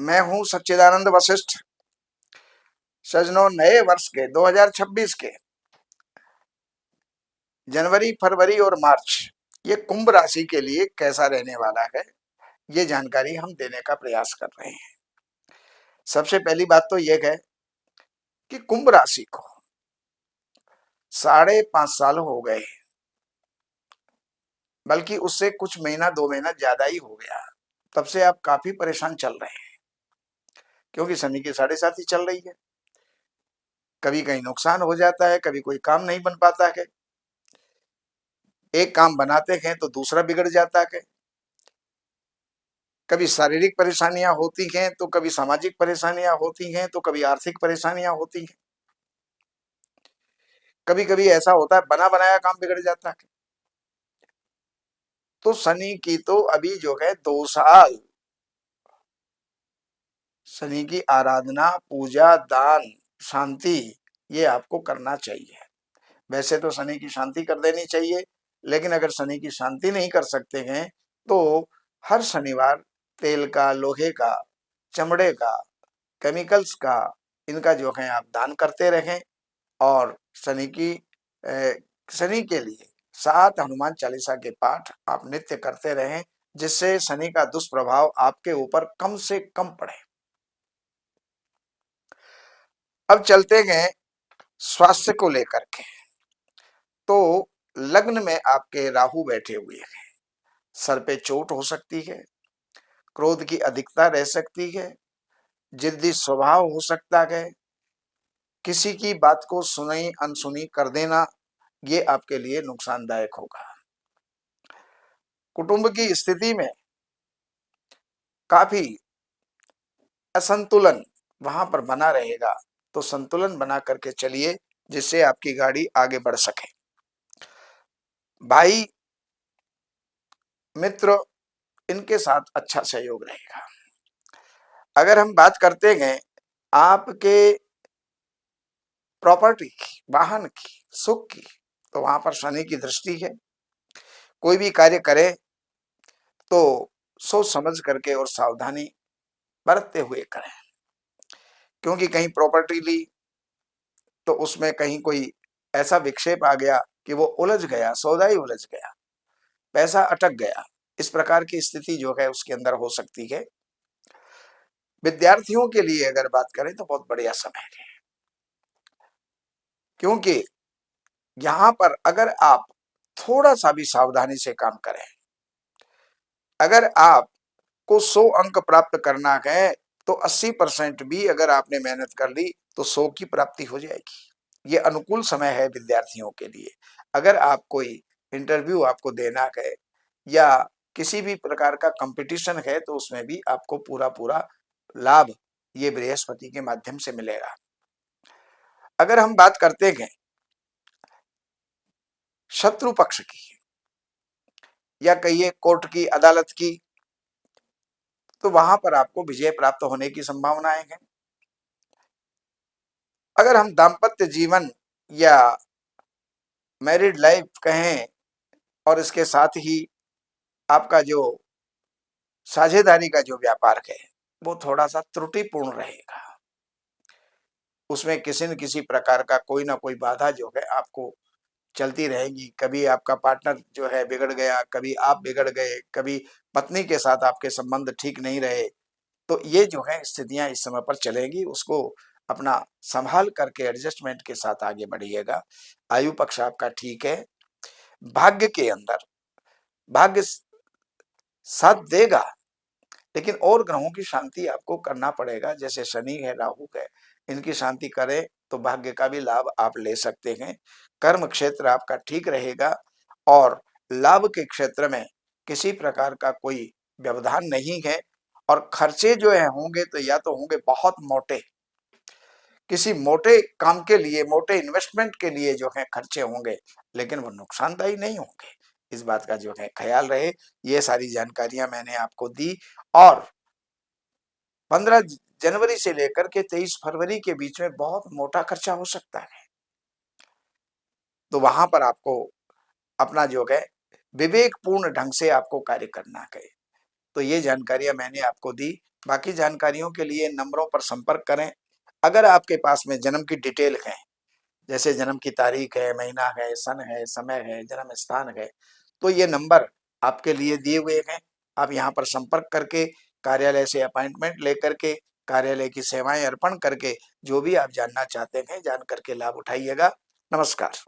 मैं हूं सच्चिदानंद वशिष्ठ। सजनों, नए वर्ष के 2026 के जनवरी, फरवरी और मार्च ये कुंभ राशि के लिए कैसा रहने वाला है, ये जानकारी हम देने का प्रयास कर रहे हैं। सबसे पहली बात तो यह है कि कुंभ राशि को 5.5 साल हो गए, बल्कि उससे कुछ महीना 2 महीना ज्यादा ही हो गया। तब से आप काफी परेशान चल रहे हैं, क्योंकि शनि की 7.5 चल रही है। कभी कहीं नुकसान हो जाता है, कभी कोई काम नहीं बन पाता है, एक काम बनाते हैं तो दूसरा बिगड़ जाता है। कभी शारीरिक परेशानियां होती हैं, तो कभी सामाजिक परेशानियां होती हैं, तो कभी आर्थिक परेशानियां होती हैं। कभी कभी ऐसा होता है बना बनाया काम बिगड़ जाता है। तो शनि की तो अभी जो है 2 साल शनि की आराधना, पूजा, दान, शांति ये आपको करना चाहिए। वैसे तो शनि की शांति कर देनी चाहिए, लेकिन अगर शनि की शांति नहीं कर सकते हैं तो हर शनिवार तेल का, लोहे का, चमड़े का, केमिकल्स का, इनका जो है आप दान करते रहें। और शनि की शनि के लिए 7 हनुमान चालीसा के पाठ आप नित्य करते रहें, जिससे शनि का दुष्प्रभाव आपके ऊपर कम से कम पड़े। अब चलते गए स्वास्थ्य को लेकर के। तो लग्न में आपके राहु बैठे हुए हैं, सर पे चोट हो सकती है, क्रोध की अधिकता रह सकती है, जिद्दी स्वभाव हो सकता है, किसी की बात को सुनी अनसुनी कर देना, ये आपके लिए नुकसानदायक होगा। कुटुंब की स्थिति में काफी असंतुलन वहां पर बना रहेगा, तो संतुलन बना करके चलिए, जिससे आपकी गाड़ी आगे बढ़ सके। भाई, मित्र, इनके साथ अच्छा सहयोग रहेगा। अगर हम बात करते हैं आपके प्रॉपर्टी की, वाहन की, सुख की, तो वहां पर शनि की दृष्टि है। कोई भी कार्य करे तो सोच समझ करके और सावधानी बरतते हुए करें, क्योंकि कहीं प्रॉपर्टी ली तो उसमें कहीं कोई ऐसा विक्षेप आ गया कि वो उलझ गया, सौदा ही उलझ गया, पैसा अटक गया। इस प्रकार की स्थिति जो है उसके अंदर हो सकती है। विद्यार्थियों के लिए अगर बात करें तो बहुत बढ़िया समय है, क्योंकि यहां पर अगर आप थोड़ा सा भी सावधानी से काम करें, अगर आपको 100 अंक प्राप्त करना है तो 80% भी अगर आपने मेहनत कर ली तो 100 की प्राप्ति हो जाएगी। ये अनुकूल समय है विद्यार्थियों के लिए। अगर आप कोई इंटरव्यू आपको देना है या किसी भी प्रकार का कंपटीशन है, तो उसमें भी आपको पूरा पूरा लाभ ये बृहस्पति के माध्यम से मिलेगा। अगर हम बात करते हैं शत्रु पक्ष की, या कहिए कोर्ट की, अदालत की, तो वहां पर आपको विजय प्राप्त होने की संभावनाएं हैं। अगर हम दाम्पत्य जीवन या मैरिड लाइफ कहें, और इसके साथ ही आपका जो साझेदारी का जो व्यापार है वो थोड़ा सा त्रुटिपूर्ण रहेगा। उसमें किसी न किसी प्रकार का कोई ना कोई बाधा जो है आपको चलती रहेगी। कभी आपका पार्टनर जो है बिगड़ गया, कभी आप बिगड़ गए, कभी पत्नी के साथ आपके संबंध ठीक नहीं रहे। तो ये जो है स्थितियां इस समय पर चलेगी, उसको अपना संभाल करके एडजस्टमेंट के साथ आगे बढ़िएगा। आयु पक्ष आपका ठीक है। भाग्य के अंदर भाग्य साथ देगा, लेकिन और ग्रहों की शांति आपको करना पड़ेगा। जैसे शनि है, राहु है, इनकी शांति करें तो भाग्य का भी लाभ आप ले सकते हैं। कर्म क्षेत्र आपका ठीक रहेगा, और लाभ के क्षेत्र में किसी प्रकार का कोई व्यवधान नहीं है। और खर्चे जो है होंगे तो या तो होंगे बहुत मोटे, किसी मोटे काम के लिए, मोटे इन्वेस्टमेंट के लिए जो है खर्चे होंगे, लेकिन वो नुकसानदायी नहीं होंगे। इस बात का जो है ख्याल रहे। ये सारी जानकारियां मैंने आपको दी। और 15 जनवरी से लेकर के 23 फरवरी के बीच में बहुत मोटा खर्चा हो सकता है, तो वहां पर आपको अपना जो है विवेकपूर्ण ढंग से आपको कार्य करना है। तो ये जानकारियां मैंने आपको दी। बाकी जानकारियों के लिए नंबरों पर संपर्क करें। अगर आपके पास में जन्म की डिटेल है, जैसे जन्म की तारीख है, महीना है, सन है, समय है, जन्म स्थान है, तो ये नंबर आपके लिए दिए हुए हैं। आप यहाँ पर संपर्क करके कार्यालय से अपॉइंटमेंट लेकर के कार्यालय की सेवाएं अर्पण करके जो भी आप जानना चाहते हैं जान करके लाभ उठाइएगा। नमस्कार।